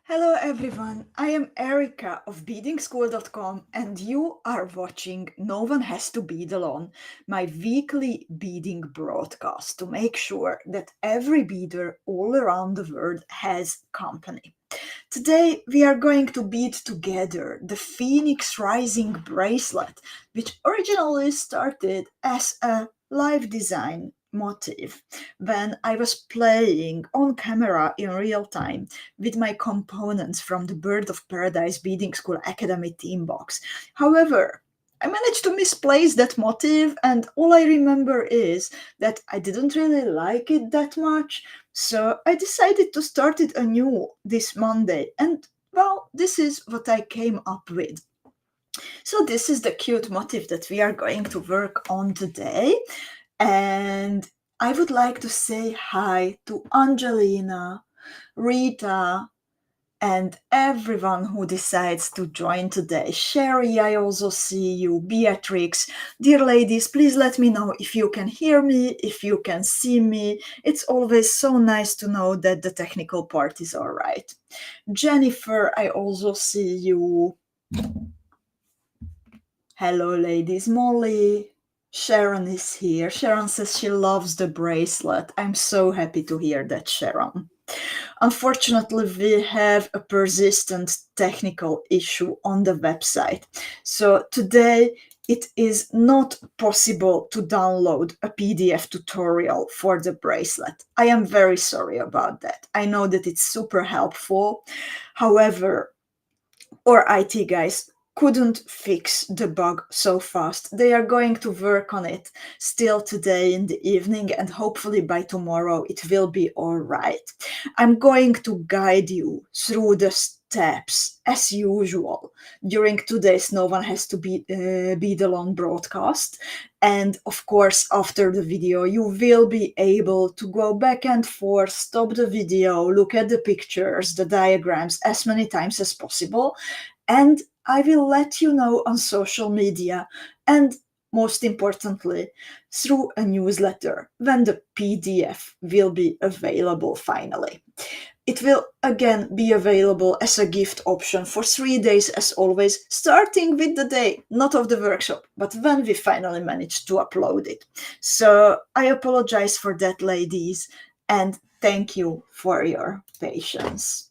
Hello everyone, I am Erika of beadingschool.com and you are watching No One Has to Bead Alone, my weekly beading broadcast to make sure that every beader all around the world has company. Today we are going to bead together the Phoenix Rising bracelet, which originally started as a live design motif when I was playing on camera in real time with my components from the Bird of Paradise Beading School Academy team box. However, I managed to misplace that motif, and all I remember is that I didn't really like it that much, so I decided to start it anew this Monday, and well, this is what I came up with. So this is the cute motif that we are going to work on today, and I would like to say hi to Angelina, Rita, and everyone who decides to join today. Sherry, I also see you. Beatrix, dear ladies, please let me know if you can hear me, if you can see me. It's always so nice to know that the technical part is all right. Jennifer, I also see you. Hello, ladies. Molly, Sharon is here. Sharon says she loves the bracelet. I'm so happy to hear that, Sharon. Unfortunately, we have a persistent technical issue on the website. So today it is not possible to download a PDF tutorial for the bracelet. I am very sorry about that. I know that it's super helpful. However, our IT guys couldn't fix the bug so fast. They are going to work on it still today in the evening, and hopefully by tomorrow it will be all right. I'm going to guide you through the steps as usual during today's No One Has to Be the Long broadcast. And of course, after the video, you will be able to go back and forth, stop the video, look at the pictures, the diagrams as many times as possible. And I will let you know on social media and, most importantly, through a newsletter when the PDF will be available finally. It will again be available as a gift option for 3 days as always, starting with the day, not of the workshop, but when we finally manage to upload it. So I apologize for that, ladies, and thank you for your patience.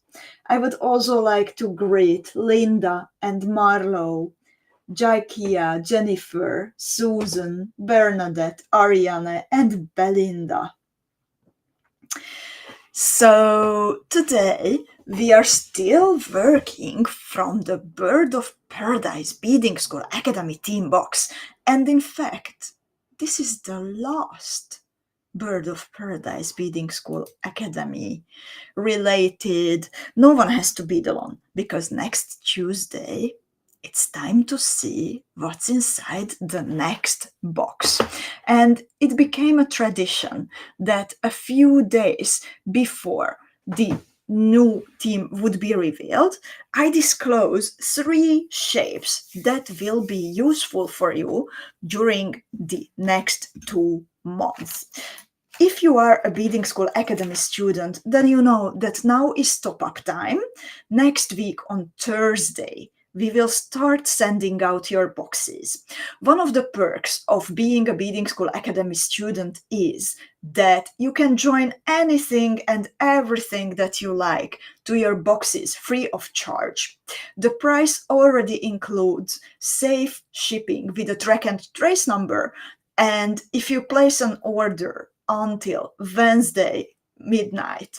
I would also like to greet Linda and Marlo, Jaikia, Jennifer, Susan, Bernadette, Ariane, and Belinda. So today we are still working from the Bird of Paradise Beading School Academy team box, and in fact, this is the last Bird of Paradise Beading School Academy related. No one has to bead alone, because next Tuesday it's time to see what's inside the next box. And it became a tradition that a few days before the new team would be revealed, I disclose 3 shapes that will be useful for you during the next 2 months. If you are a Beading School Academy student, then you know that now is top-up time. Next week on Thursday, we will start sending out your boxes. One of the perks of being a Beading School Academy student is that you can join anything and everything that you like to your boxes free of charge. The price already includes safe shipping with a track and trace number, and if you place an order until Wednesday midnight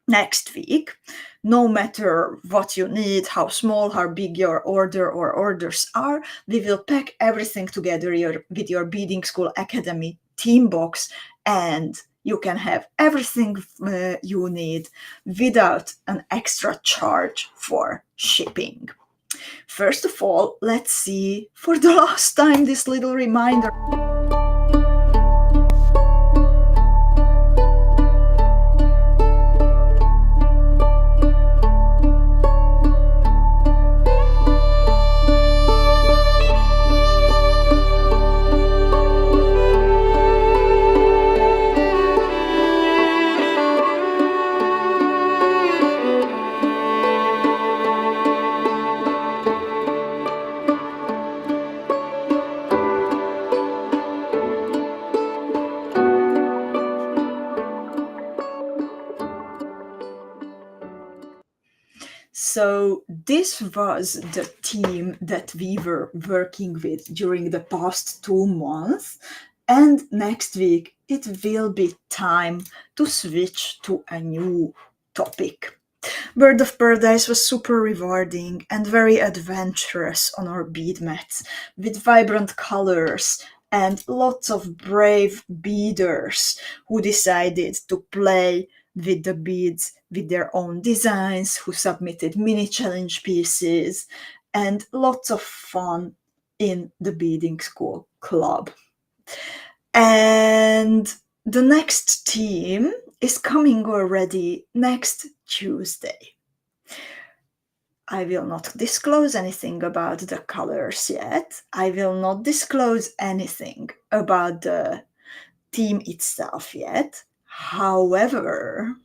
next week, no matter what you need, how small, how big your order or orders are, we will pack everything together with your Beading School Academy team box, and you can have everything you need without an extra charge for shipping. First of all, let's see for the last time this little reminder. So this was the team that we were working with during the past 2 months, and next week it will be time to switch to a new topic. Bird of Paradise was super rewarding and very adventurous on our bead mats, with vibrant colors and lots of brave beaders who decided to play with the beads with their own designs, who submitted mini challenge pieces, and lots of fun in the Beadingschool club. And the next team is coming already next Tuesday. I will not disclose anything about the colors yet. I will not disclose anything about the team itself yet. However,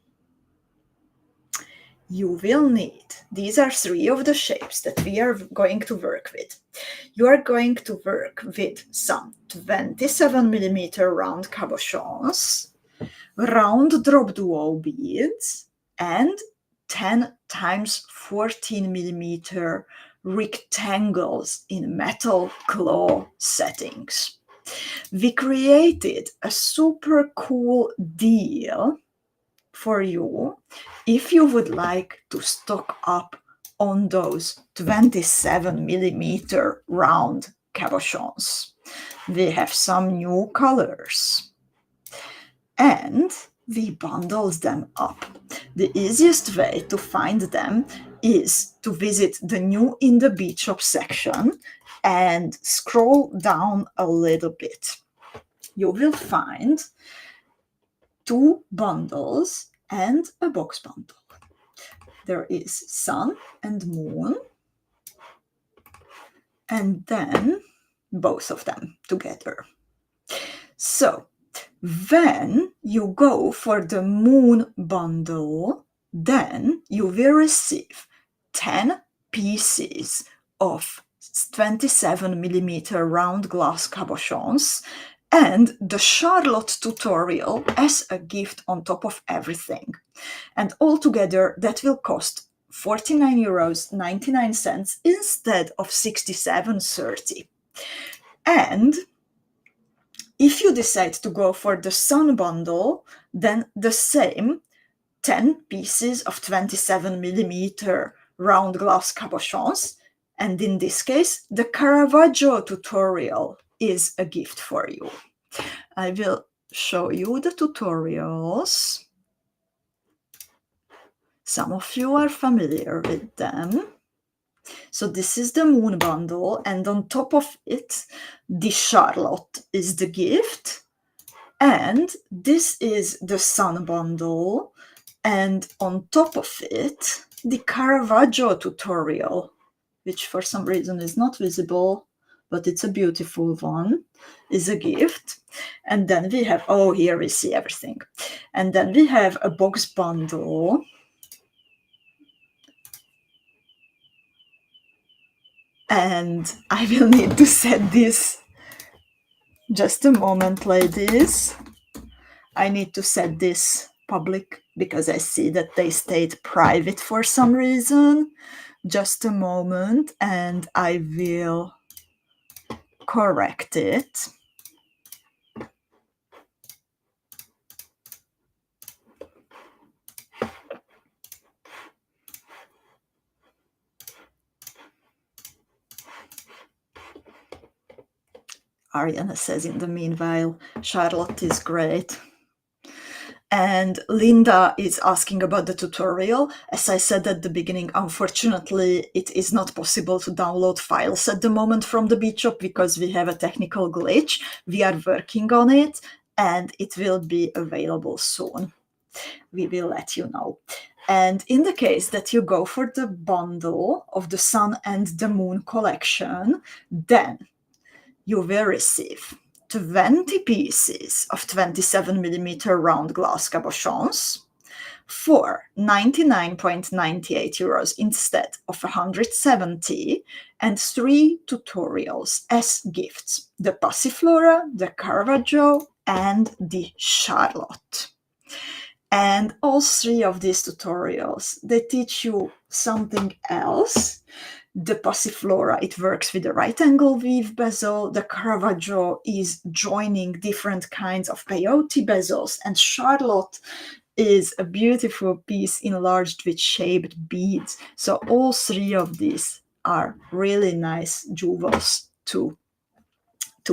you will need, these are 3 of the shapes that we are going to work with. You are going to work with some 27mm round cabochons, round drop duo beads, and 10 times 14mm rectangles in metal claw settings. We created a super cool deal for you if you would like to stock up on those 27mm round cabochons. We have some new colors and we bundled them up. The easiest way to find them is to visit the new in the bead shop section and scroll down a little bit. You will find 2 bundles and a box bundle. There is sun and moon, and then both of them together. So when you go for the moon bundle, then you will receive 10 pieces of 27mm round glass cabochons and the Charlotte tutorial as a gift on top of everything. And altogether that will cost €49.99 instead of €67.30. And if you decide to go for the sun bundle, then the same 10 pieces of 27mm round glass cabochons, and in this case, the Caravaggio tutorial is a gift for you. I will show you the tutorials. Some of you are familiar with them. So this is the moon bundle, and on top of it, the Charlotte is the gift. And this is the sun bundle, and on top of it, the Caravaggio tutorial, which for some reason is not visible, but it's a beautiful one, is a gift. And then we have, oh, here we see everything. And then we have a box bundle. And I will need to set this. Just a moment, ladies. I need to set this public because I see that they stayed private for some reason. Just a moment, and I will correct it. Ariana says in the meanwhile, Charlotte is great. And Linda is asking about the tutorial. As I said at the beginning, unfortunately, it is not possible to download files at the moment from the Bead Shop because we have a technical glitch. We are working on it, and it will be available soon. We will let you know. And in the case that you go for the bundle of the Sun and the Moon collection, then you will receive 20 pieces of 27mm round glass cabochons for €99.98 instead of €170, and 3 tutorials as gifts: the Passiflora, the Caravaggio, and the Charlotte. And all three of these tutorials, they teach you something else. The Passiflora, it works with the right angle weave bezel. The Caravaggio is joining different kinds of peyote bezels. And Charlotte is a beautiful piece enlarged with shaped beads. So all three of these are really nice jewels to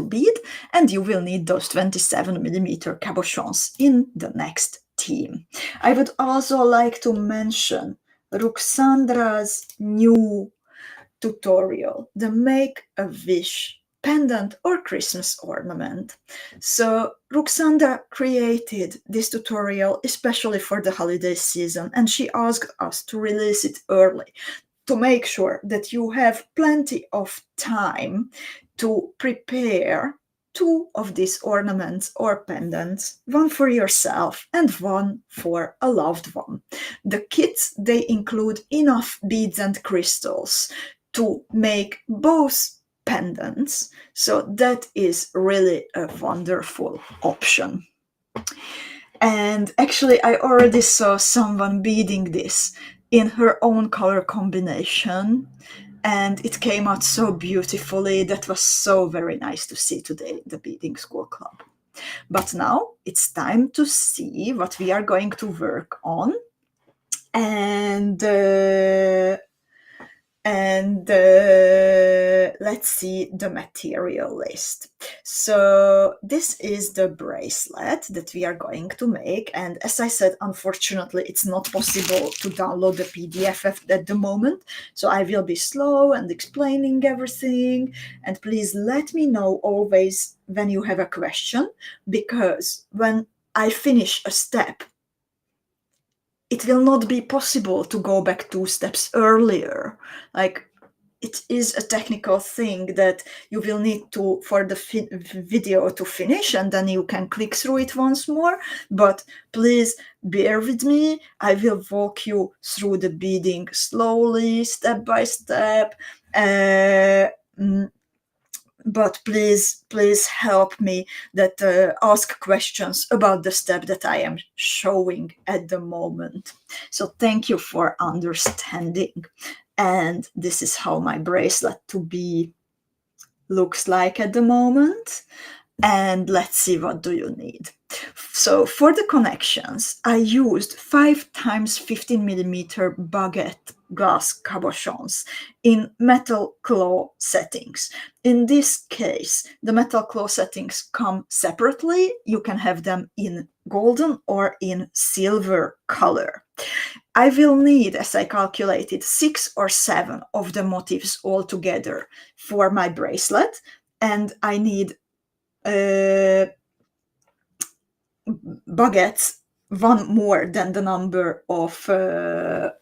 bead, and you will need those 27mm cabochons in the next theme. I would also like to mention Ruxandra's new tutorial, the Make a Wish pendant or Christmas ornament. So Ruxandra created this tutorial especially for the holiday season, and she asked us to release it early to make sure that you have plenty of time to prepare two of these ornaments or pendants, one for yourself and one for a loved one. The kits, they include enough beads and crystals to make both pendants, so that is really a wonderful option. And actually, I already saw someone beading this in her own color combination, and it came out so beautifully. That was so very nice to see today, the Beading School Club. But now it's time to see what we are going to work on. And let's see the material list. So this is the bracelet that we are going to make, and as I said, unfortunately it's not possible to download the PDF at the moment, so I will be slow and explaining everything, and please let me know always when you have a question, because when I finish a step, it will not be possible to go back 2 steps earlier. Like, it is a technical thing that you will need to for the video to finish, and then you can click through it once more. But please bear with me. I will walk you through the beading slowly, step by step. But please help me that ask questions about the step that I am showing at the moment. So thank you for understanding. And this is how my bracelet to be looks like at the moment. And let's see, what do you need? So for the connections, I used 5x15mm baguette glass cabochons in metal claw settings. In this case, the metal claw settings come separately. You can have them in golden or in silver color. I will need, as I calculated, 6 or 7 of the motifs altogether for my bracelet, and I need baguettes, one more than the number of the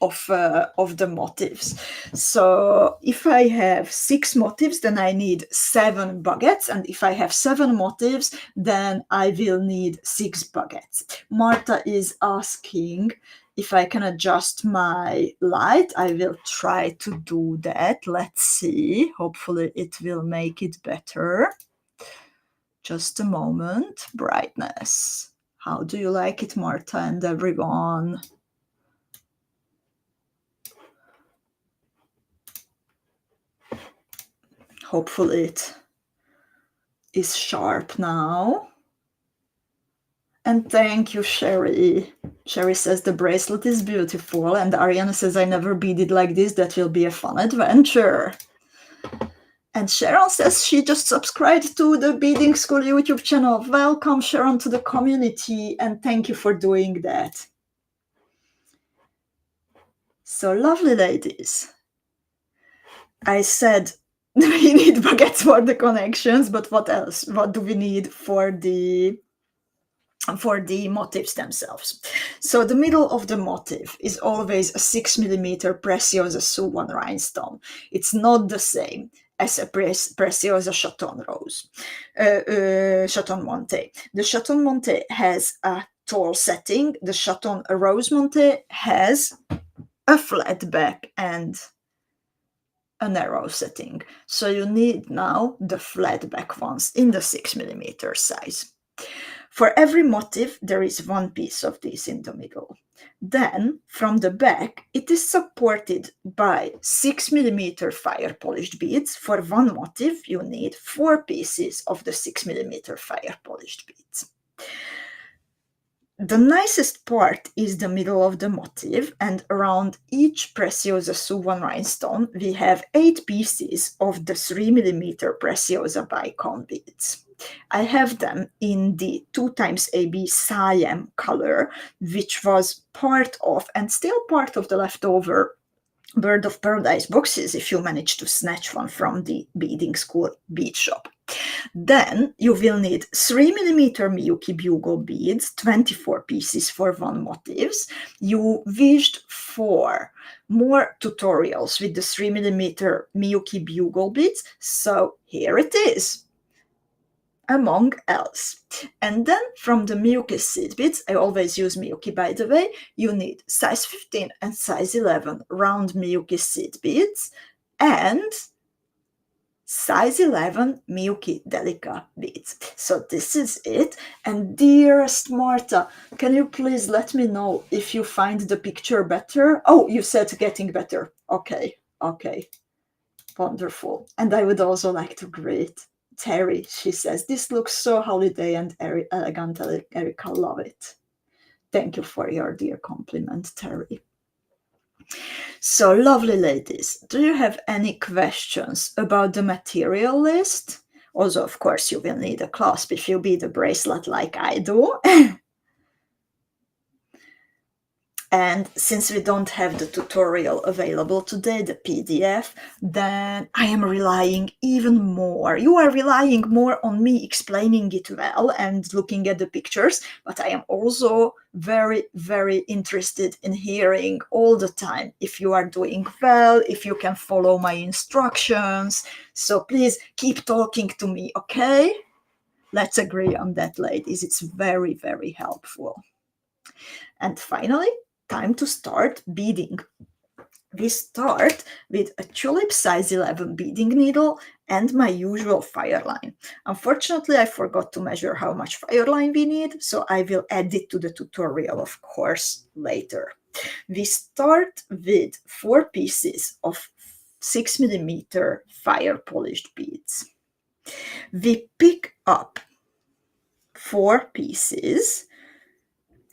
motifs. So if I have 6 motifs, then I need 7 baguettes, and if I have 7 motifs, then I will need 6 baguettes. Marta is asking if I can adjust my light. I will try to do that. Let's see. Hopefully it will make it better. Just a moment. Brightness. How do you like it, Marta and everyone? Hopefully it is sharp now. And thank you, Sherry. Sherry says the bracelet is beautiful, and Ariana says I never beaded like this. That will be a fun adventure. And Sharon says she just subscribed to the Beading School YouTube channel. Welcome, Sharon, to the community, and thank you for doing that. So lovely, ladies. I said we need baguettes for the connections, but what else? What do we need for the motifs themselves? So the middle of the motif is always a 6mm Preciosa Suvan rhinestone. It's not the same as a Preciosa Chaton Rose, Chaton Monte. The Chaton Monte has a tall setting. The Chaton Rose Monte has a flat back and a narrow setting. So you need now the flat back ones in the 6mm size. For every motif, there is one piece of this in the middle. Then, from the back, it is supported by 6mm fire polished beads. For one motif, you need 4 pieces of the 6mm fire polished beads. The nicest part is the middle of the motif, and around each Preciosa Suvan rhinestone, we have 8 pieces of the 3mm Preciosa bicone beads. I have them in the 2xAB cyan color, which was part of, and still part of, the leftover Bird of Paradise boxes if you manage to snatch one from the Beadingschool bead shop. Then you will need 3mm Miyuki bugle beads, 24 pieces for one motifs. You wished for more tutorials with the 3mm Miyuki bugle beads, so here it is, among else. And then from the Miyuki seed beads, I always use Miyuki by the way, you need size 15 and size 11 round Miyuki seed beads and size 11 Miyuki Delica beads. So this is it. And dearest Marta, can you please let me know if you find the picture better? Oh, you said getting better. Okay, wonderful. And I would also like to greet Terry. She says, this looks so holiday and elegant, Erika, love it. Thank you for your dear compliment, Terry. So, lovely ladies, do you have any questions about the material list? Also, of course, you will need a clasp if you bead a bracelet like I do. And since we don't have the tutorial available today, the PDF, then I am relying even more. You are relying more on me explaining it well and looking at the pictures, but I am also very, very interested in hearing all the time if you are doing well, if you can follow my instructions. So please keep talking to me, okay? Let's agree on that, ladies. It's very, very helpful. And finally, time to start beading. We start with a tulip size 11 beading needle and my usual fire line. Unfortunately, I forgot to measure how much fire line we need, so I will add it to the tutorial, of course, later. We start with 4 pieces of 6mm fire polished beads. We pick up 4 pieces.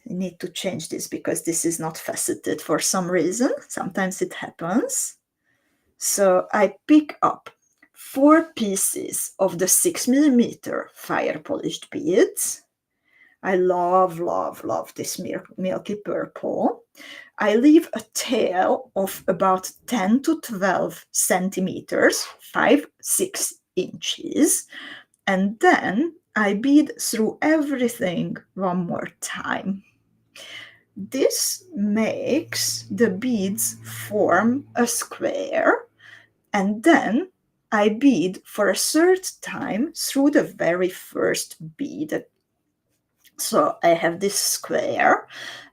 I need to change this because this is not faceted for some reason. Sometimes it happens. So I pick up 4 pieces of the 6mm fire polished beads. I love, love, love this milky purple. I leave a tail of about 10 to 12 centimeters, 5-6 inches, and then I bead through everything one more time. This makes the beads form a square, and then I bead for a third time through the very first bead. So I have this square,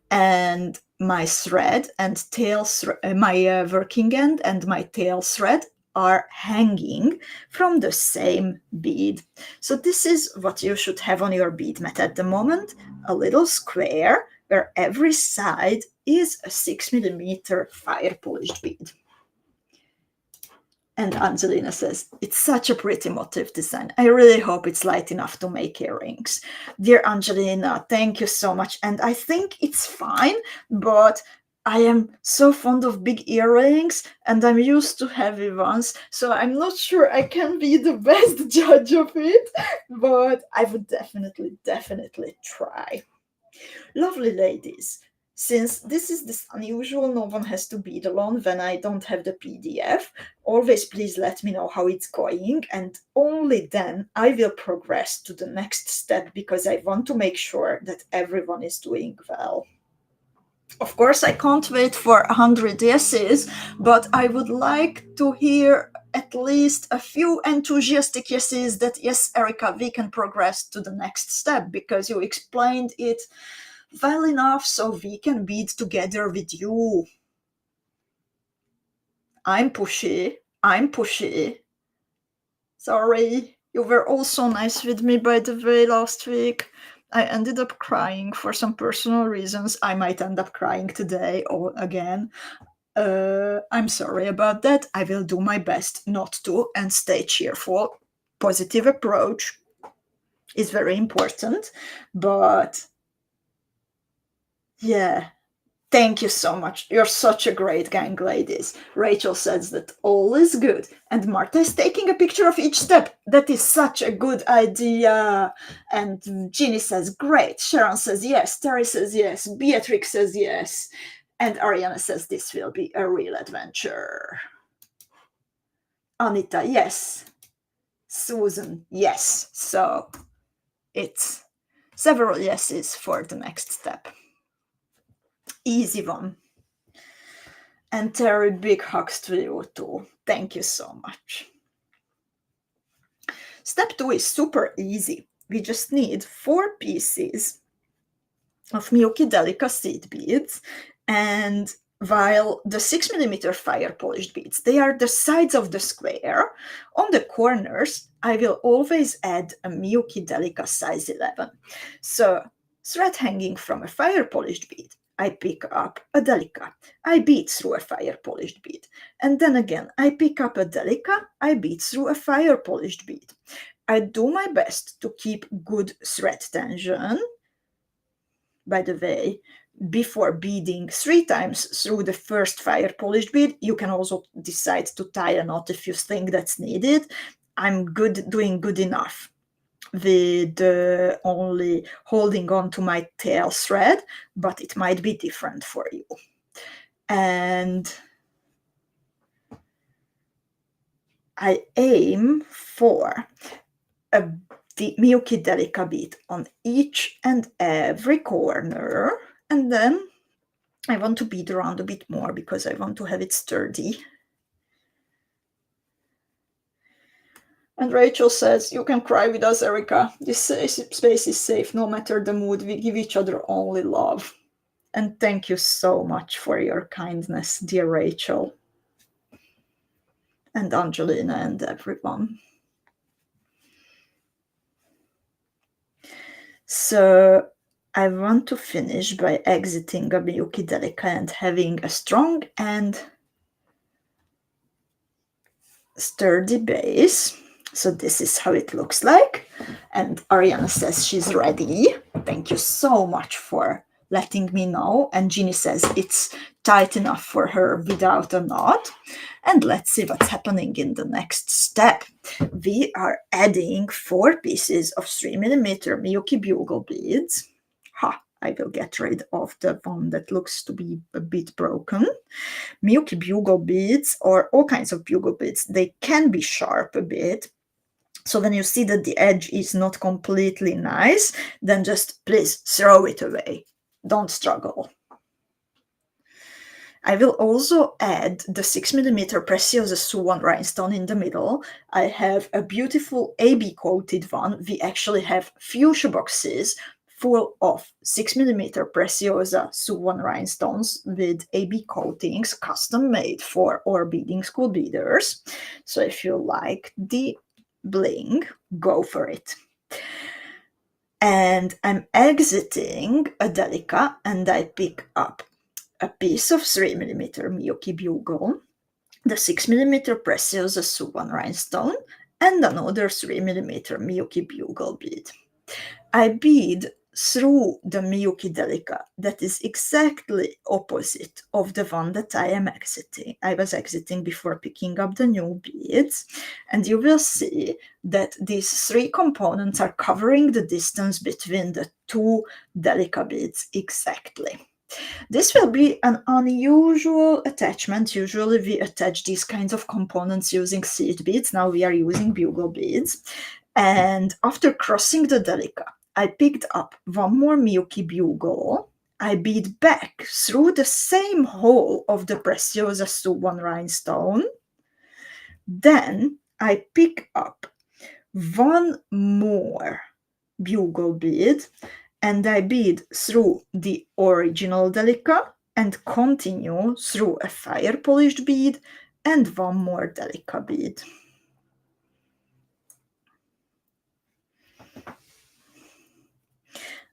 and my thread and tail, my working end and my tail thread are hanging from the same bead. So this is what you should have on your bead mat at the moment, a little square where every side is a 6mm fire polished bead. And Angelina says, it's such a pretty motif design. I really hope it's light enough to make earrings. Dear Angelina, thank you so much. And I think it's fine, but I am so fond of big earrings and I'm used to heavy ones. So I'm not sure I can be the best judge of it, but I would definitely try. Lovely ladies. Since this is this unusual, no one has to bead alone when I don't have the PDF, always please let me know how it's going, and only then I will progress to the next step because I want to make sure that everyone is doing well. Of course, I can't wait for 100 yeses, but I would like to hear at least a few enthusiastic yeses that, yes, Erika, we can progress to the next step because you explained it well enough so we can bead together with you. I'm pushy. Sorry. You were all so nice with me, by the way, last week. I ended up crying for some personal reasons. I might end up crying today or again. I'm sorry about that. I will do my best not to and stay cheerful. Positive approach is very important. But yeah, thank you so much. You're such a great gang, ladies. Rachel says that all is good. And Martha is taking a picture of each step. That is such a good idea. And Ginny says, great. Sharon says yes. Terry says yes. Beatrix says yes. And Ariana says this will be a real adventure. Anita, yes. Susan, yes. So it's several yeses for the next step. Easy one. And Terry, big hugs to you too. Thank you so much. Step 2 is super easy. We just need 4 pieces of Miyuki Delica seed beads, and while the 6mm fire polished beads, they are the sides of the square, on the corners I will always add a Miyuki Delica size 11. So thread hanging from a fire polished bead, I pick up a Delica, I bead through a fire polished bead, and then again I pick up a Delica, I bead through a fire polished bead. I do my best to keep good thread tension. By the way, before beading 3 times through the first fire polished bead, you can also decide to tie a knot if you think that's needed. I'm doing good enough with only holding on to my tail thread, but it might be different for you. And I aim for the Miyuki Delica bead on each and every corner, and then I want to bead around a bit more because I want to have it sturdy. And Rachel says, you can cry with us, Erika. This space is safe, no matter the mood. We give each other only love. And thank you so much for your kindness, dear Rachel. And Angelina and everyone. So I want to finish by exiting a Miyuki Delica and having a strong and sturdy base. So this is how it looks like. And Ariana says she's ready. Thank you so much for letting me know. And Ginny says it's tight enough for her without a knot. And let's see what's happening in the next step. We are adding 4 pieces of 3mm Miyuki bugle beads. I will get rid of the one that looks to be a bit broken. Miyuki bugle beads, or all kinds of bugle beads, they can be sharp a bit. So when you see that the edge is not completely nice, then just please throw it away. Don't struggle. I will also add the 6mm Preciosa Swan rhinestone in the middle. I have a beautiful AB coated one. We actually have fuchsia boxes full of 6mm Preciosa Swan rhinestones with AB coatings, custom made for our Beadingschool beaders. So if you like the bling, go for it. And I'm exiting a Delica and I pick up a piece of 3mm Miyuki bugle, the 6mm Preciosa Swan rhinestone, and another 3mm Miyuki bugle bead. I bead through the Miyuki Delica that is exactly opposite of the one that I was exiting before picking up the new beads, and you will see that these 3 components are covering the distance between the 2 Delica beads exactly. This will be an unusual attachment. Usually we attach these kinds of components using seed beads. Now we are using bugle beads. And after crossing the Delica, I picked up one more Miyuki bugle. I bead back through the same hole of the Preciosa Swan rhinestone. Then I pick up one more bugle bead and I bead through the original Delica and continue through a fire polished bead and one more Delica bead.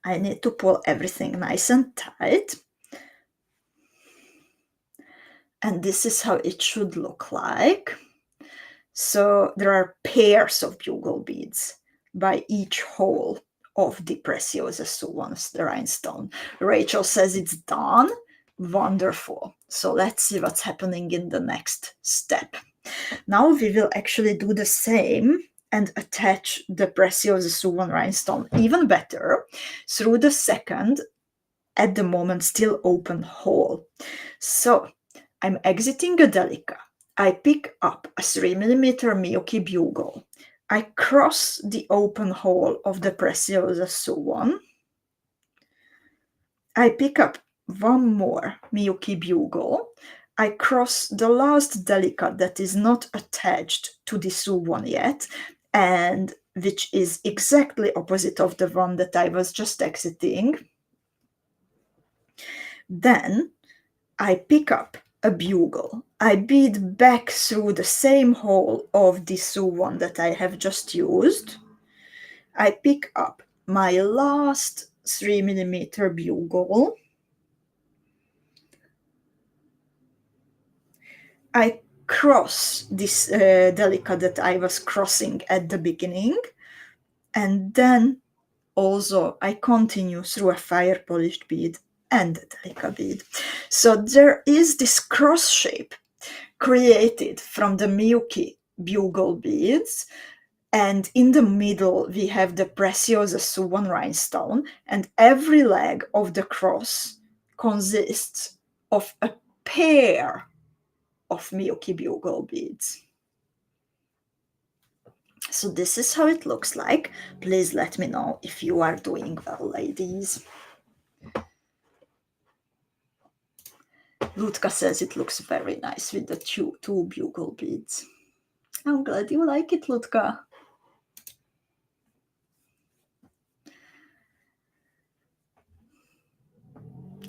I need to pull everything nice and tight. And this is how it should look like. So there are pairs of bugle beads by each hole of the Preciosa Suans, the rhinestone. Rachel says it's done. Wonderful. So let's see what's happening in the next step. Now we will actually do the same and attach the Preciosa Suan rhinestone even better through the second, at the moment still open hole. So I'm exiting a delica. I pick up a 3mm Miyuki bugle. I cross the open hole of the Preciosa Suan. I pick up one more Miyuki bugle. I cross the last delica that is not attached to the Suan yet, and which is exactly opposite of the one that I was just exiting. Then I pick up a bugle. I bead back through the same hole of the Suan that I have just used. I pick up my last 3mm bugle. I cross this delica that I was crossing at the beginning, and then also I continue through a fire polished bead and a delica bead. So there is this cross shape created from the Miyuki bugle beads, and in the middle we have the Preciosa Suan rhinestone, and every leg of the cross consists of a pair of Miyuki bugle beads. So this is how it looks like. Please let me know if you are doing well, ladies. Lutka says it looks very nice with the two bugle beads. I'm glad you like it, Lutka.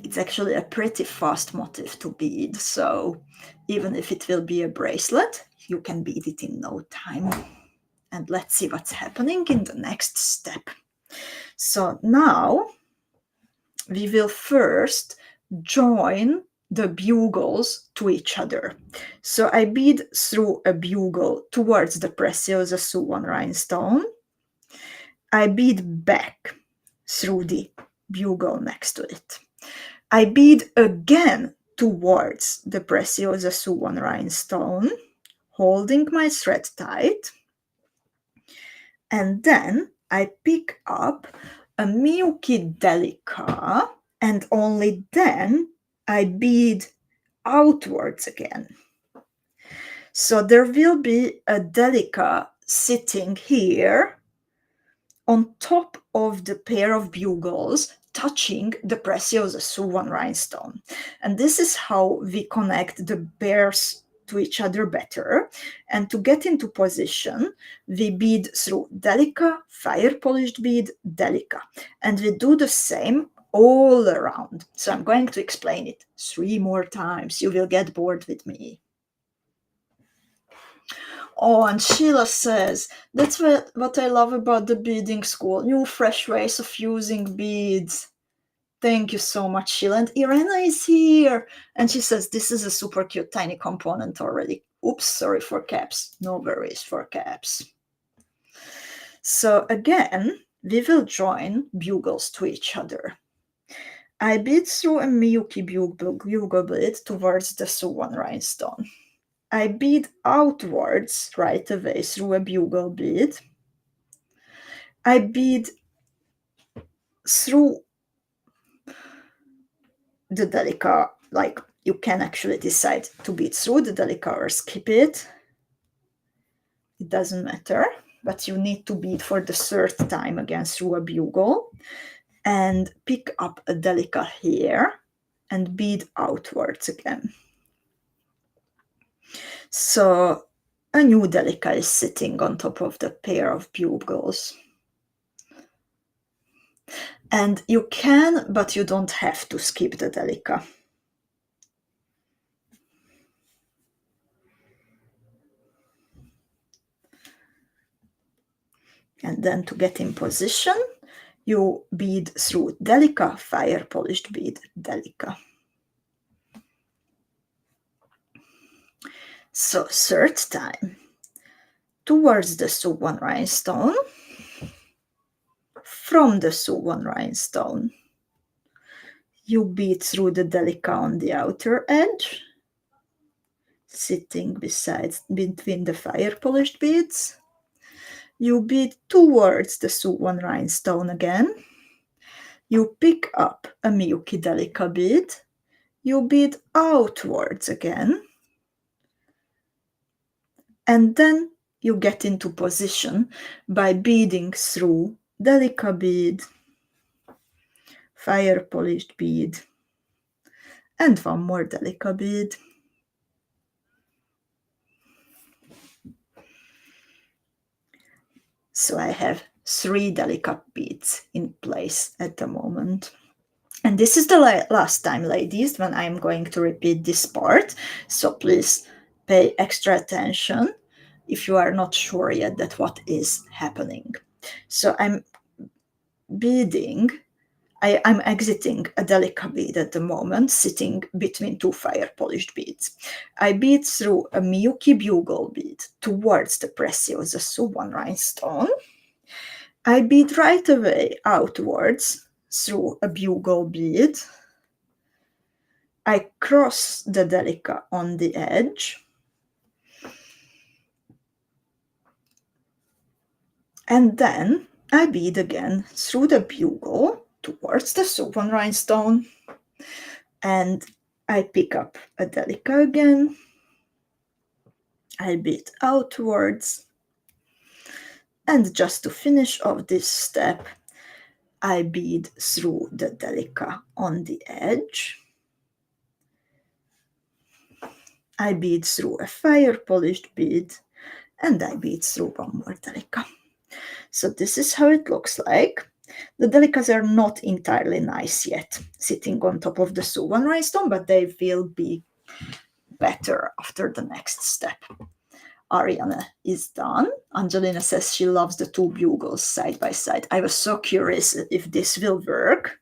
It's actually a pretty fast motif to bead, so even if it will be a bracelet, you can bead it in no time. And let's see what's happening in the next step. So now we will first join the bugles to each other. So I bead through a bugle towards the Preciosa Suan rhinestone. I bead back through the bugle next to it. I bead again towards the Preciosa Suan rhinestone, holding my thread tight. And then I pick up a Miyuki delica, and only then I bead outwards again. So there will be a delica sitting here on top of the pair of bugles touching the Preciosa Suan rhinestone. And this is how we connect the pairs to each other better. And to get into position, we bead through delica, fire polished bead, delica. And we do the same all around. So I'm going to explain it 3 more times. You will get bored with me. Oh, and Sheila says, that's what I love about the beading school. New, fresh ways of using beads. Thank you so much, Sheila. And Irena is here. And she says, this is a super cute tiny component already. Oops, sorry for caps. No worries for caps. So again, we will join bugles to each other. I bead through a Miyuki bugle bead towards the Suan rhinestone. I bead outwards right away through a bugle bead. I bead through the delica, like you can actually decide to bead through the delica or skip it. It doesn't matter, but you need to bead for the third time again through a bugle, and pick up a delica here and bead outwards again. So a new delica is sitting on top of the pair of bugles. And you can, but you don't have to skip the delica. And then to get in position, you bead through Delica, fire polished bead, Delica. So third time, towards the suwan rhinestone, from the suwan rhinestone, you bead through the Delica on the outer edge, sitting between the fire polished beads. You bead towards the suwan rhinestone again. You pick up a Miyuki Delica bead. You bead outwards again. And then you get into position by beading through Delica bead, fire polished bead, and one more Delica bead. So I have 3 Delica beads in place at the moment. And this is the last time, ladies, when I'm going to repeat this part. So please pay extra attention if you are not sure yet that what is happening. So I'm beading. I'm exiting a Delica bead at the moment, sitting between 2 fire polished beads. I bead through a Miyuki bugle bead towards the Preciosa Suwan rhinestone. I bead right away outwards through a bugle bead. I cross the Delica on the edge. And then I bead again through the bugle towards the Suwan rhinestone. And I pick up a Delica again. I bead outwards. And just to finish off this step, I bead through the Delica on the edge. I bead through a fire polished bead, and I bead through one more Delica. So this is how it looks like. The Delicas are not entirely nice yet, sitting on top of the Suwan rhinestone, but they will be better after the next step. Ariana is done. Angelina says she loves the 2 bugles side by side. I was so curious if this will work,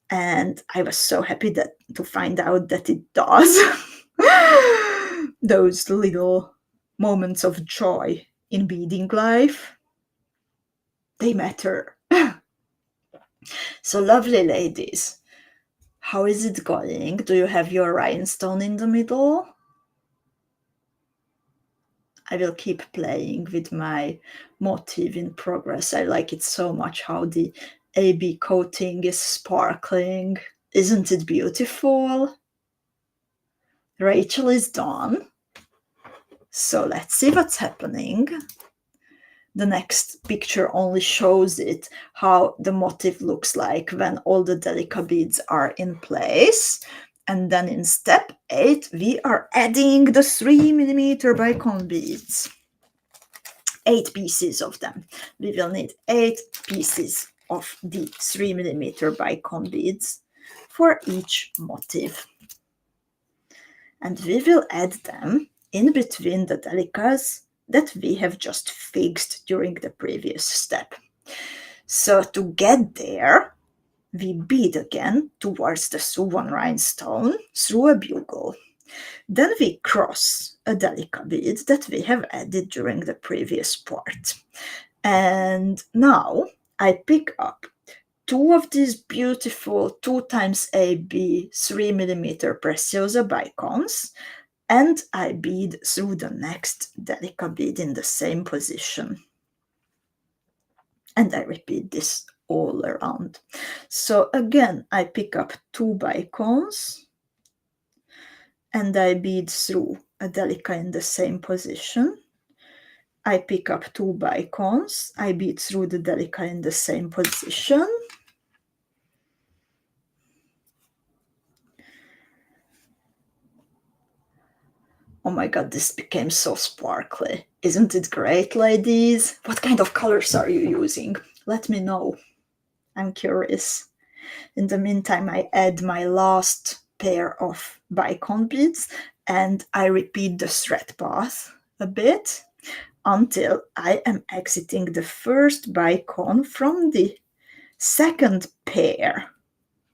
and I was so happy to find out that it does. Those little moments of joy in beading life, they matter. So lovely, ladies. How is it going? Do you have your rhinestone in the middle? I will keep playing with my motif in progress. I like it so much how the AB coating is sparkling. Isn't it beautiful? Rachel is done. So let's see what's happening. The next picture only shows it, how the motif looks like when all the Delica beads are in place. And then in step 8, we are adding the 3mm bicon beads. 8 pieces of them. We will need 8 pieces of the 3mm bicon beads for each motif. And we will add them in between the Delicas that we have just fixed during the previous step. So to get there, we bead again towards the Suwan rhinestone through a bugle. Then we cross a Delica bead that we have added during the previous part. And now I pick up 2 of these beautiful 2xAB 3mm Preciosa bicons, and I bead through the next Delica bead in the same position. And I repeat this all around. So again, I pick up 2 bicons, and I bead through a Delica in the same position. I pick up 2 bicons, I bead through the Delica in the same position. Oh my god, this became so sparkly. Isn't it great, ladies? What kind of colors are you using? Let me know. I'm curious. In the meantime, I add my last pair of bicon beads, and I repeat the thread path a bit until I am exiting the first bicon from the second pair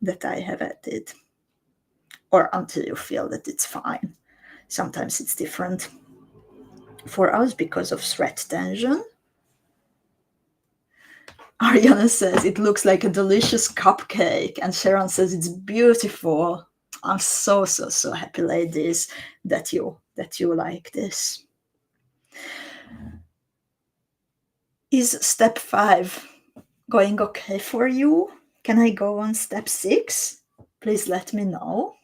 that I have added, or until you feel that it's fine. Sometimes it's different for us because of thread tension. Ariana says it looks like a delicious cupcake, and Sharon says it's beautiful. I'm so happy, ladies, that you like this. Is step 5 going okay for you? Can I go on step 6? Please let me know.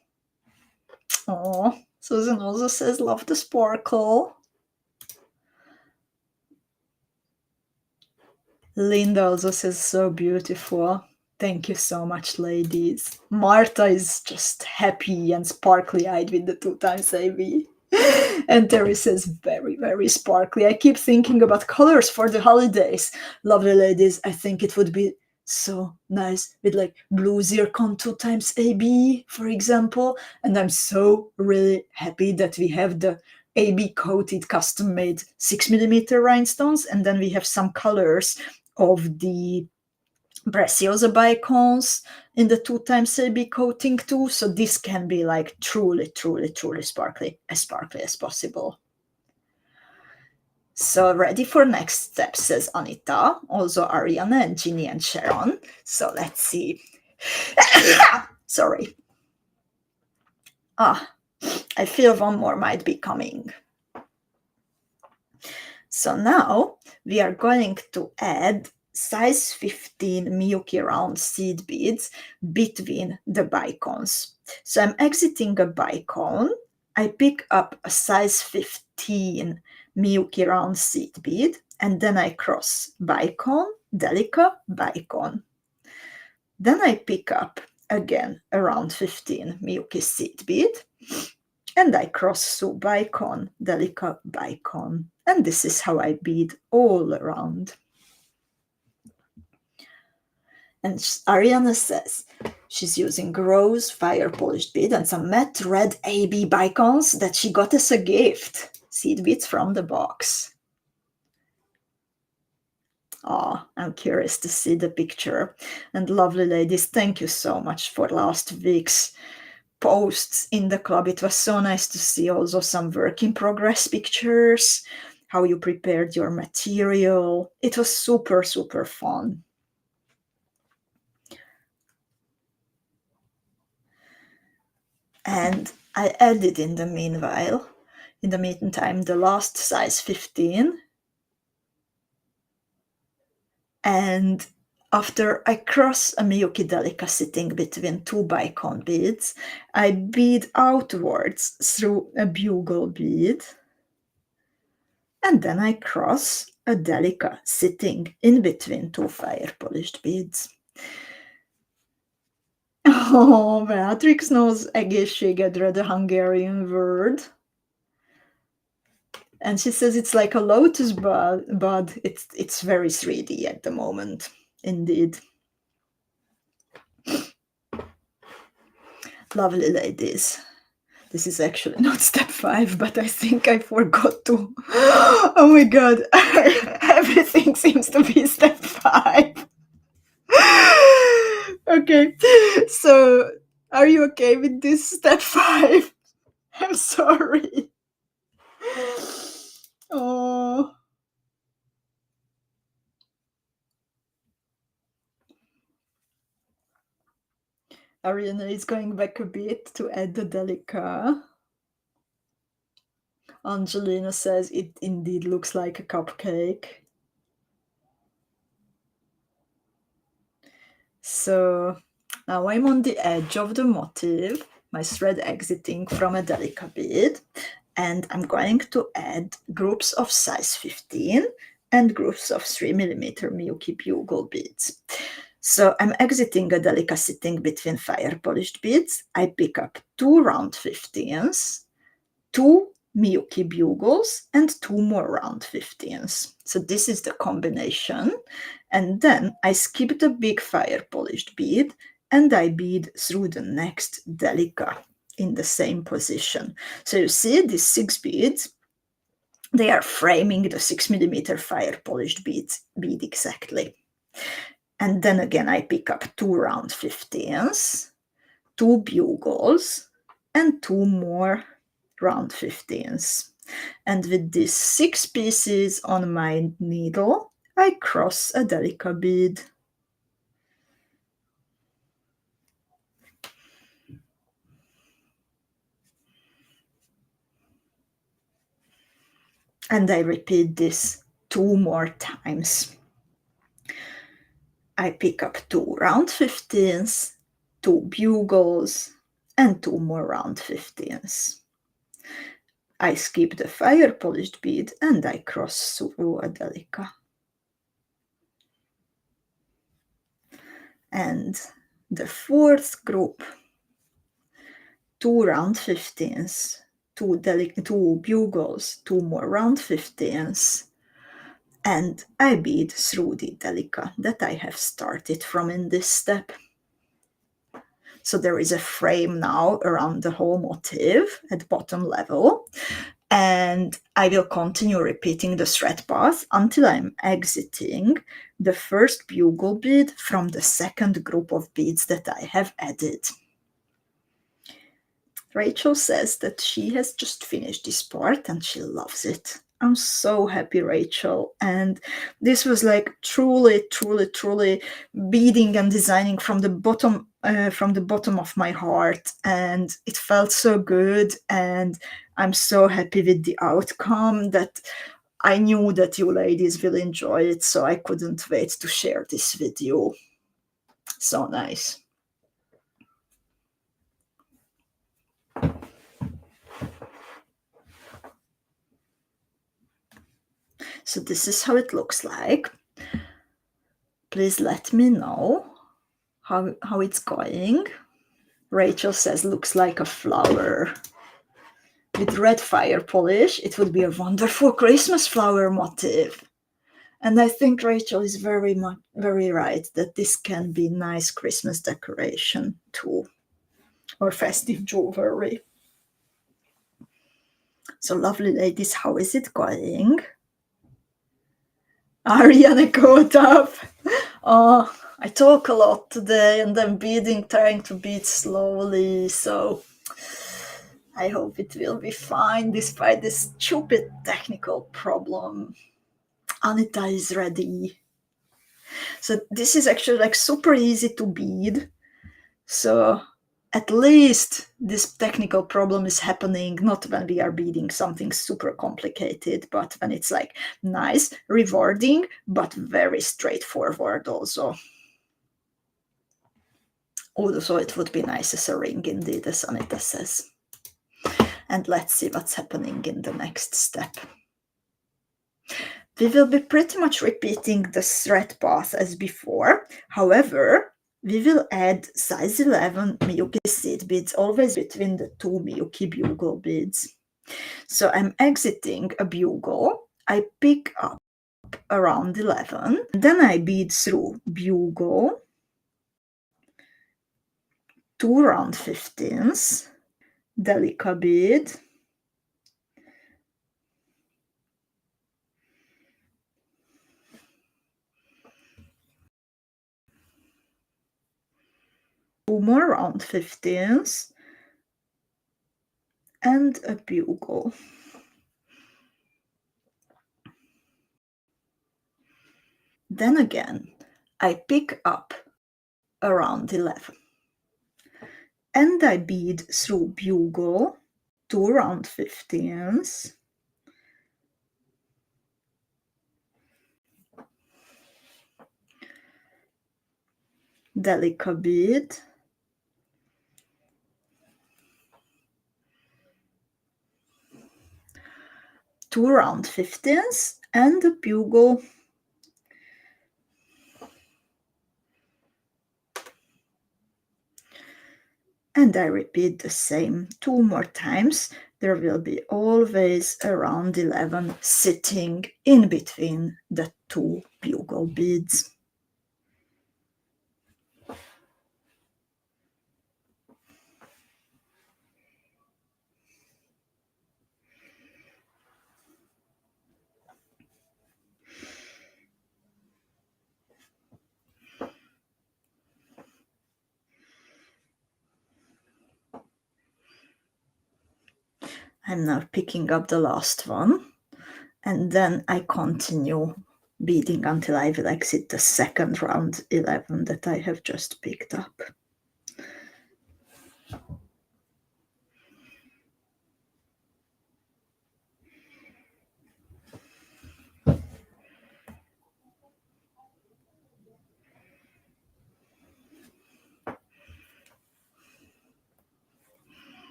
Oh, Susan also says love the sparkle. Linda also says so beautiful. Thank you so much, ladies. Marta is just happy and sparkly-eyed with the 2x AB. And Terry says very, very sparkly. I keep thinking about colors for the holidays. Lovely ladies, I think it would be so nice with like blue zircon 2x AB, for example. And I'm so really happy that we have the AB coated custom made 6mm rhinestones, and then we have some colors of the Preciosa bicones in the 2x AB coating too. So this can be like truly sparkly as possible. So ready for next step, says Anita, also Ariana and Ginny and Sharon. So let's see. Sorry. I feel one more might be coming. So now we are going to add size 15 Miyuki round seed beads between the bicones. So I'm exiting a bicone. I pick up a size 15 Miyuki round seed bead, and then I cross bicone, delica, bicone. Then I pick up again around 15 Miyuki seed bead, and I cross through bicone, delica, bicone. And this is how I bead all around. And Ariana says she's using rose fire polished bead and some matte red AB bicones that she got as a gift. Seed beads from the box. Oh, I'm curious to see the picture. And lovely ladies, thank you so much for last week's posts in the club. It was so nice to see also some work in progress pictures, how you prepared your material. It was super fun. And I added in the meantime, the last size 15. And after I cross a Miyuki Delica sitting between two bicone beads, I bead outwards through a bugle bead. And then I cross a Delica sitting in between two fire polished beads. Oh, Beatrix knows egészségedre, the Hungarian word. And she says it's like a lotus bud. It's very 3D at the moment, indeed. Lovely ladies. This is actually not step 5, but I think I forgot to. Oh my god, everything seems to be step 5. Okay, so are you okay with this step 5? I'm sorry. Oh. Ariana is going back a bit to add the delica. Angelina says it indeed looks like a cupcake. So now I'm on the edge of the motif, my thread exiting from a delica bead, and I'm going to add groups of size 15 and groups of 3mm Miyuki bugle beads. So I'm exiting a delica sitting between fire polished beads. I pick up 2 round 15s, 2 Miyuki bugles, and 2 more round 15s. So this is the combination. And then I skip the big fire polished bead and I bead through the next delica in the same position. So you see these 6 beads, they are framing the 6mm fire polished bead exactly. And then again, I pick up 2 round 15s, 2 bugles, and 2 more round 15s. And with these 6 pieces on my needle, I cross a Delica bead. And I repeat this 2 more times. I pick up 2 round 15s, 2 bugles, and 2 more round 15s. I skip the fire polished bead and I cross through a Delica. And the fourth group, 2 round 15s, 2 bugles, 2 more round 15s, and I bead through the Delica that I have started from in this step. So there is a frame now around the whole motif at bottom level, and I will continue repeating the thread path until I'm exiting the first bugle bead from the second group of beads that I have added. Rachel says that she has just finished this part and she loves it. I'm so happy, Rachel. And this was like truly, truly, truly beading and designing from the bottom of my heart, and it felt so good. And I'm so happy with the outcome that I knew that you ladies will enjoy it, so I couldn't wait to share this with you. So nice. So this is how it looks like. Please let me know how it's going. Rachel says looks like a flower. With red fire polish, it would be a wonderful Christmas flower motif. And I think Rachel is very right that this can be nice Christmas decoration too, or festive jewelry. So lovely ladies, how is it going? Ariane caught up. Oh, I talk a lot today and I'm trying to bead slowly, so I hope it will be fine despite this stupid technical problem. Anita is ready. So this is actually like super easy to bead. So at least this technical problem is happening not when we are beading something super complicated, but when it's like nice, rewarding, but very straightforward also. Also, it would be nice as a ring indeed, as Anita says. And let's see what's happening in the next step. We will be pretty much repeating the thread path as before. However, we will add size 11 Miyuki seed beads always between the 2 Miyuki bugle beads. So I'm exiting a bugle, I pick up around 11, then I bead through bugle, 2 round 15s, Delica bead, two more round 15s, and a bugle. Then again, I pick up around 11. And I bead through bugle, 2 round 15s, Delica bead, two round 15s, and a bugle. And I repeat the same 2 more times. There will be always around 11 sitting in between the 2 bugle beads. I'm now picking up the last one, and then I continue beading until I will exit the second round 11 that I have just picked up.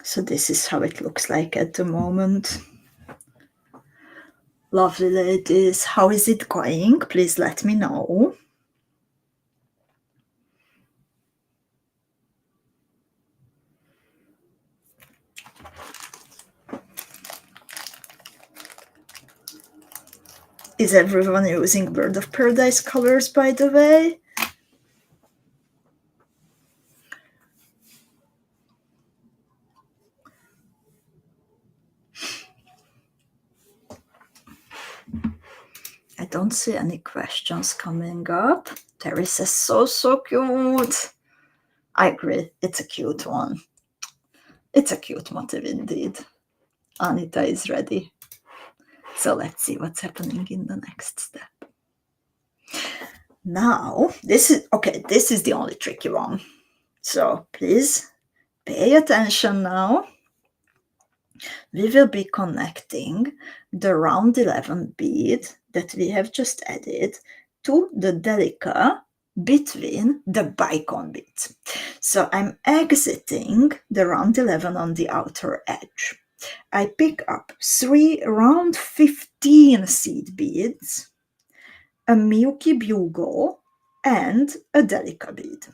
So this is how it looks like at the moment. Lovely ladies, how is it going? Please let me know. Is everyone using Bird of Paradise colors, by the way? I don't see any questions coming up. Terry says, so cute. I agree, it's a cute one. It's a cute motif indeed. Anita is ready. So let's see what's happening in the next step. Now, this is the only tricky one. So please pay attention now. We will be connecting the round 11 bead that we have just added to the delica between the bicon beads. So I'm exiting the round 11 on the outer edge. I pick up 3 round 15 seed beads, a Milky Bugle, and a delica bead.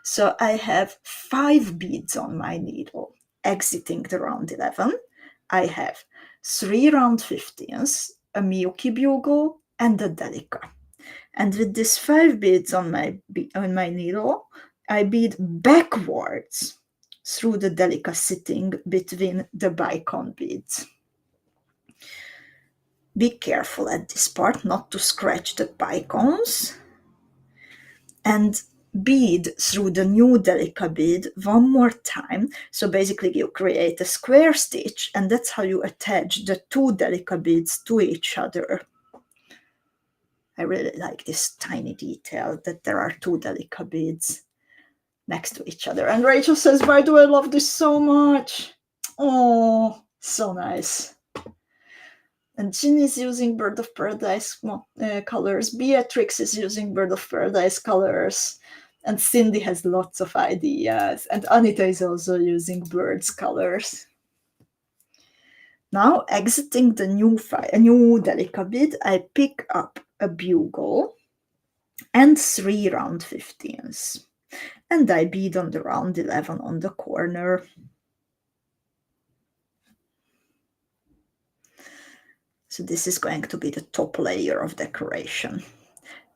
So I have 5 beads on my needle. Exiting the round 11, I have 3 round 15s, a Milky Bugle, and a delica. And with these 5 beads on my needle, I bead backwards through the delica sitting between the bicon beads. Be careful at this part not to scratch the bicons, and bead through the new delica bead one more time. So basically you create a square stitch, and that's how you attach the 2 delica beads to each other. I really like this tiny detail that there are 2 delica beads next to each other. And Rachel says, why do I love this so much? Oh, so nice. And Jean is using Bird of Paradise colors. Beatrix is using Bird of Paradise colors. And Cindy has lots of ideas. And Anita is also using birds colors. Now, exiting the new delica bead, I pick up a bugle and 3 round 15s. And I bead on the round 11 on the corner. So this is going to be the top layer of decoration.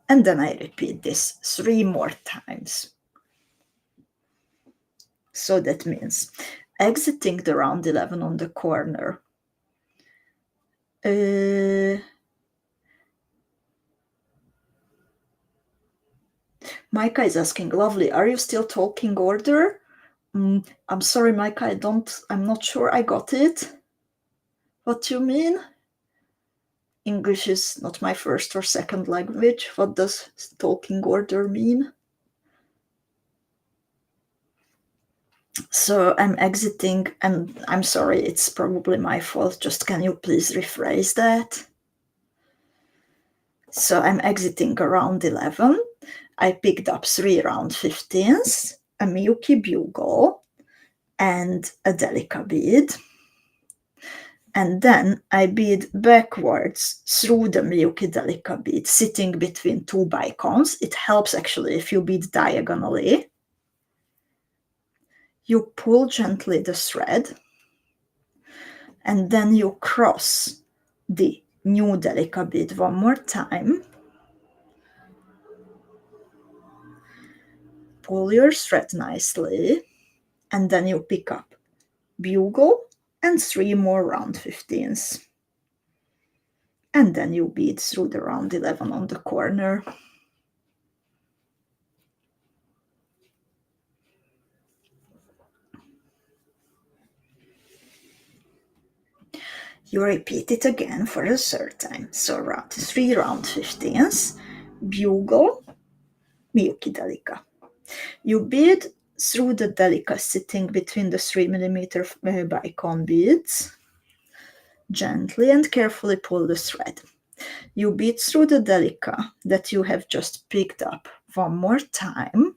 And then I repeat this 3 more times. So that means exiting the round 11 on the corner. Micah is asking, lovely, are you still talking order? I'm sorry, Micah, I'm not sure I got it. What do you mean? English is not my first or second language. What does talking order mean? So I'm exiting, and I'm sorry, it's probably my fault. Just can you please rephrase that? So I'm exiting around 11. I picked up 3 round 15s, a Milky Bugle, and a delica bead. And then I bead backwards through the Milky delica bead, sitting between 2 bicons. It helps actually if you bead diagonally. You pull gently the thread, and then you cross the new delica bead one more time. Pull your thread nicely, and then you pick up bugle and 3 more round 15s. And then you bead through the round 11 on the corner. You repeat it again for the third time. So 3 round 15s, bugle, miyuki delica. You bead through the delica sitting between the 3mm bicon beads. Gently and carefully pull the thread. You bead through the delica that you have just picked up one more time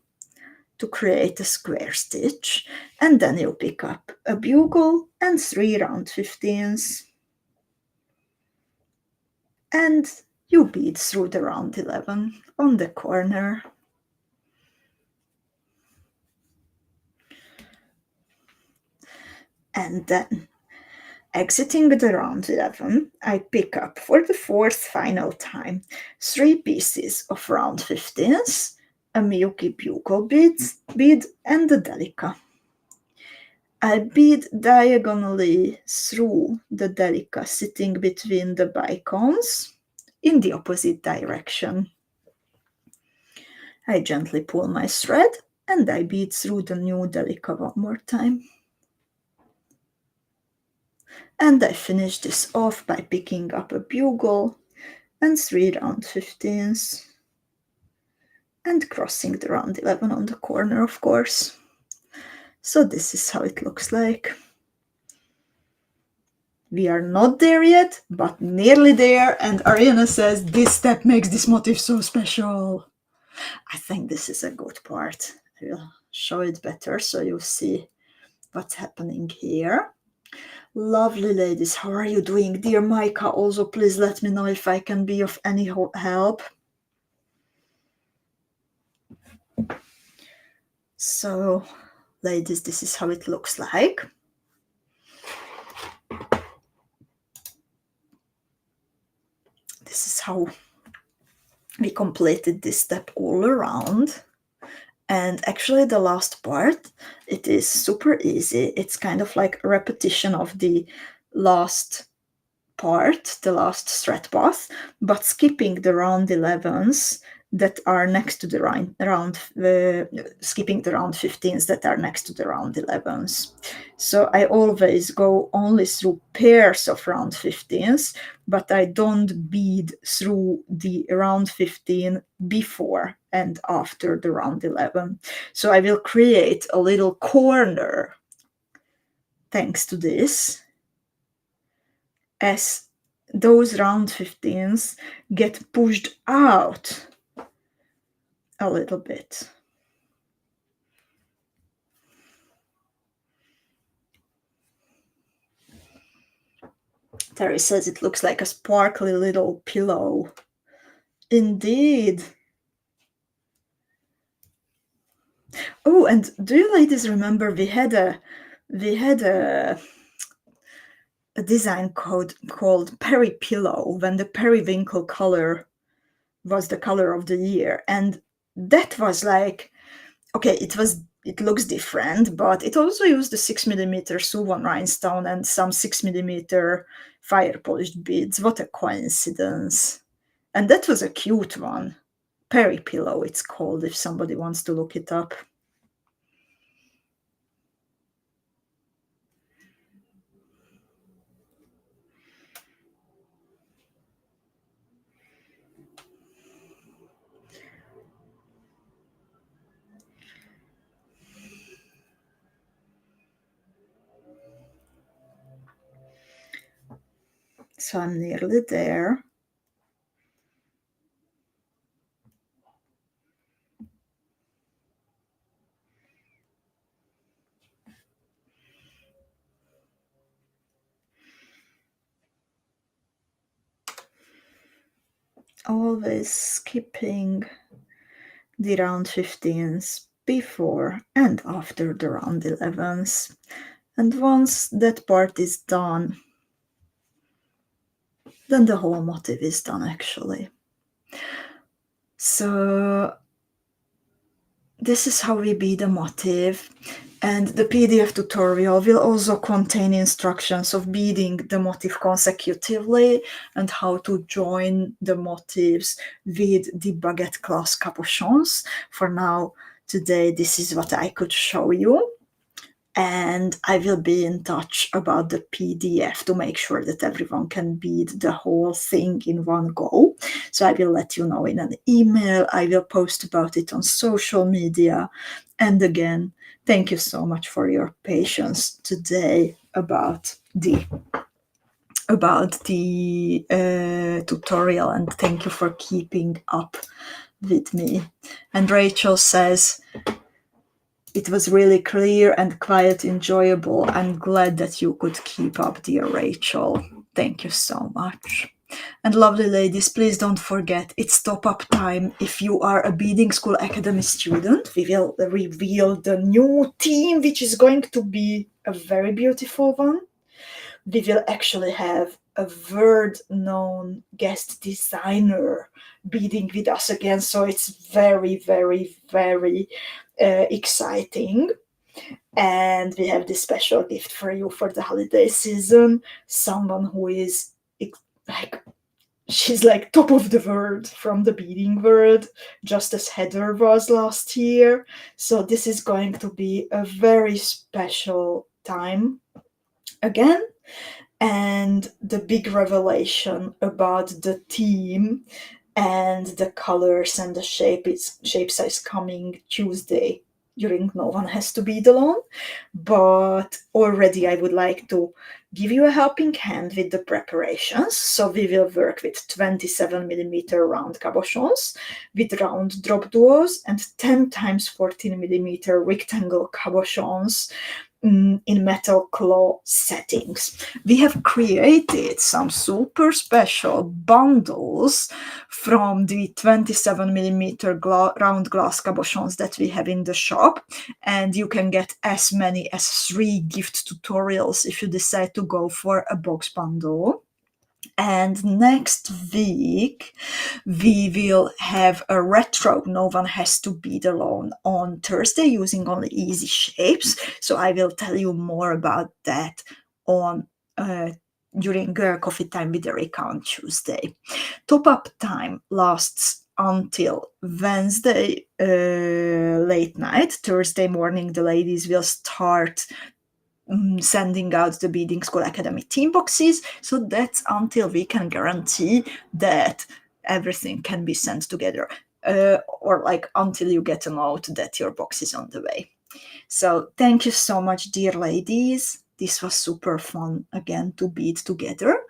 to create a square stitch, and then you pick up a bugle and 3 round 15s, and you bead through the round 11 on the corner. And then, exiting the round 11, I pick up for the fourth final time 3 pieces of round 15s, a miyuki bugle bead and the delica. I bead diagonally through the delica sitting between the bicons in the opposite direction. I gently pull my thread and I bead through the new delica one more time. And I finish this off by picking up a bugle and 3 round 15s and crossing the round 11 on the corner, of course. So this is how it looks like. We are not there yet, but nearly there, and Ariana says this step makes this motif so special. I think this is a good part. I will show it better so you see what's happening here. Lovely ladies, how are you doing? Dear Micah, also please let me know if I can be of any help. So, ladies, this is how it looks like. This is how we completed this step all around. And actually the last part, it is super easy. It's kind of like a repetition of the last part, the last thread path, but skipping the round 11s that are next to the skipping the round 15s that are next to the round 11s. So I always go only through pairs of round 15s, but I don't bead through the round 15 before and after the round 11. So I will create a little corner thanks to this, as those round 15s get pushed out a little bit. Terry says it looks like a sparkly little pillow. Indeed. Oh, and do you ladies remember we had a design code called Perry Pillow when the periwinkle color was the color of the year, and that was like, okay, it looks different, but it also used the 6mm Suwon rhinestone and some 6mm fire polished beads. What a coincidence. And that was a cute one. Perry Pillow, it's called, if somebody wants to look it up. So I'm nearly there. Always skipping the round 15s before and after the round 11s. And once that part is done, then the whole motif is done actually. So this is how we bead a motif, and the PDF tutorial will also contain instructions of beading the motif consecutively and how to join the motifs with the baguette clasp capuchons. For now, today, this is what I could show you. and I will be in touch about the PDF to make sure that everyone can bead the whole thing in one go. So I will let you know in an email. I will post about it on social media. And again, thank you so much for your patience today about the tutorial, and thank you for keeping up with me. And Rachel says, it was really clear and quite enjoyable. I'm glad that you could keep up, dear Rachel. Thank you so much. And lovely ladies, please don't forget, it's top-up time. If you are a Beading School Academy student, we will reveal the new theme, which is going to be a very beautiful one. We will actually have a world-known guest designer beading with us again, so it's very, very, very exciting. And we have this special gift for you for the holiday season. Someone who is like, she's like top of the world from the beading world, just as Heather was last year. So this is going to be a very special time again. And the big revelation about the theme and the colors and the shapes is coming Tuesday during No One Has to Bead Alone. But already I would like to give you a helping hand with the preparations. So we will work with 27mm round cabochons, with round drop duos, and 10 times 14mm rectangle cabochons in metal claw settings. We have created some super special bundles from the 27mm round glass cabochons that we have in the shop, and you can get as many as 3 gift tutorials if you decide to go for a box bundle. And next week, we will have a retro No One Has to Bead Alone on Thursday using only easy shapes. So I will tell you more about that on during Coffee Time with Erika on Tuesday. Top-up time lasts until Wednesday late night. Thursday morning, the ladies will start sending out the Beading School Academy team boxes. So that's until we can guarantee that everything can be sent together, or like until you get a note that your box is on the way. So thank you so much, dear ladies. This was super fun again to bead together.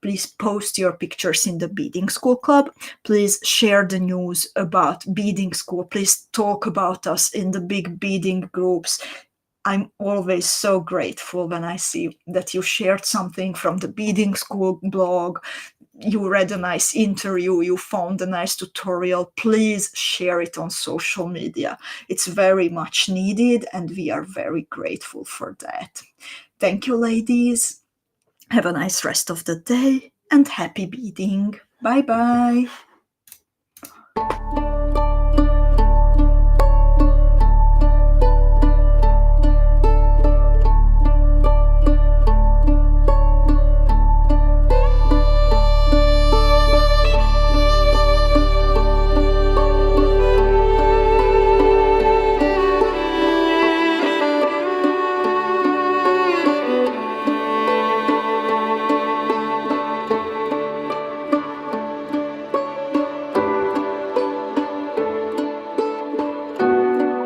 Please post your pictures in the Beading School Club. Please share the news about Beading School. Please talk about us in the big beading groups. I'm always so grateful when I see that you shared something from the Beading School blog, you read a nice interview, you found a nice tutorial. Please share it on social media. It's very much needed, and we are very grateful for that. Thank you, ladies. Have a nice rest of the day, and happy beading. Bye-bye.